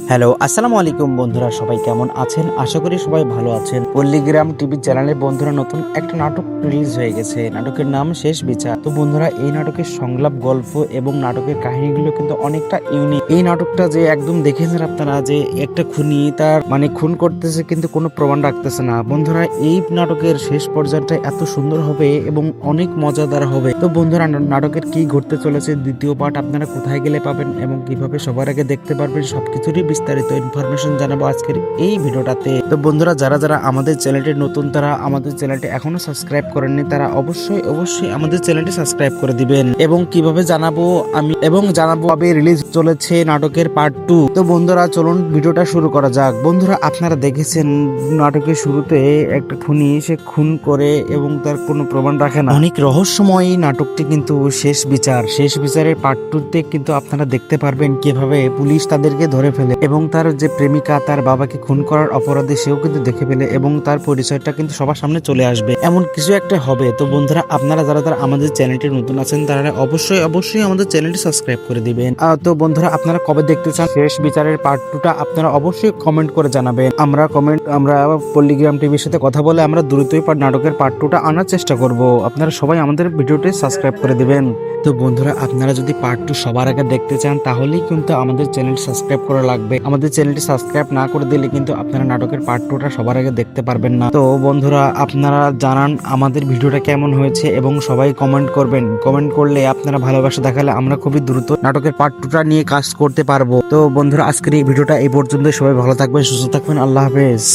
Hello, আসসালামু আলাইকুম বন্ধুরা, সবাই কেমন আছেন? আশা করি সবাই ভালো আছেন। পল্লীগ্রাম টিভি চ্যানেলের বন্ধুরা নতুন একটা নাটক রিলিজ হয়ে গেছে। নাটকের নাম শেষ বিচার। তো বন্ধুরা, এই নাটকের সংলাপ, গল্প এবং নাটকের কাহিনীগুলো কিন্তু অনেকটা ইউনিক। এই নাটকটা যে একদম দেখেছেন আপনারা, যে একটা খুনি তার খুন করতেছে কিন্তু কোনো প্রমাণ রাখতেছে না। বন্ধুরা, এই নাটকের শেষ পর্যায়টা এত সুন্দর হবে এবং অনেক মজাদার হবে। তো বন্ধুরা, নাটকের কি ঘটতে চলেছে, দ্বিতীয় পার্ট আপনারা কোথায় গেলে পাবেন এবং কিভাবে সবার আগে দেখতে পারবেন, সবকিছুরই বিস্তারিত ইনফরমেশন জানাবো আজকের এই ভিডিওটাতে। তো বন্ধুরা, যারা যারা আমাদের চ্যানেলটি নতুন, তারা আমাদের চ্যানেলটি এখনো সাবস্ক্রাইব করেননি, তারা অবশ্যই আমাদের চ্যানেলটি সাবস্ক্রাইব করে দিবেন। এবং কিভাবে জানাবো কবে রিলিজ চলেছে নাটকের পার্ট 2। তো বন্ধুরা, চলুন ভিডিওটা শুরু করা যাক। বন্ধুরা, আপনারা দেখেছেন নাটকের শুরুতে একটা খুনি সে খুন করে এবং তার কোনো প্রমাণ রাখে না। অনেক রহস্যময় নাটকটি কিন্তু শেষ বিচারের পার্ট 2তে কিন্তু আপনারা দেখতে পারবেন কিভাবে পুলিশ তাদেরকে ধরে ফেলে এবং তার যে প্রেমিকা তার বাবাকে খুন করার অপরাধে সেও কিন্তু দেখে ফেলে এবং তার পরিচয়টা কিন্তু সবার সামনে চলে আসবে, এমন কিছু একটা হবে। তো বন্ধুরা, আপনারা যারা আমাদের চ্যানেলটি নতুন আছেন, তারা অবশ্যই আমাদের চ্যানেলটি সাবস্ক্রাইব করে দিবেন। তো বন্ধুরা, আপনারা কবে দেখতে চান শেষ বিচারের পার্ট 2টা, আপনারা অবশ্যই কমেন্ট করে জানাবেন। আমরা পল্লীগ্রাম টিভির সাথে কথা বলে আমরা দ্রুতই নাটকের পার্ট 2টা আনার চেষ্টা করব। আপনারা সবাই আমাদের ভিডিওটি সাবস্ক্রাইব করে দিবেন। তো বন্ধুরা, আপনারা যদি পার্ট 2 সবার আগে দেখতে চান, তাহলেই কিন্তু আমাদের চ্যানেল সাবস্ক্রাইব করা লাগবে। আমাদের চ্যানেলটি সাবস্ক্রাইব না করে দিলে কিন্তু আপনারা নাটকের পার্ট 2টা সবার আগে দেখতে পারবেন না। তো বন্ধুরা, আপনারা জানান আমাদের ভিডিওটা কেমন হয়েছে এবং সবাই কমেন্ট করবেন। কমেন্ট করলে আপনারা ভালোবাসা দেখালে আমরা খুবই দ্রুত নাটকের পার্ট 2টা নিয়ে কাজ করতে পারবো। তো বন্ধুরা, আজকের এই ভিডিওটা এই পর্যন্ত। সবাই ভালো থাকবেন, সুস্থ থাকবেন। আল্লাহ হাফেজ।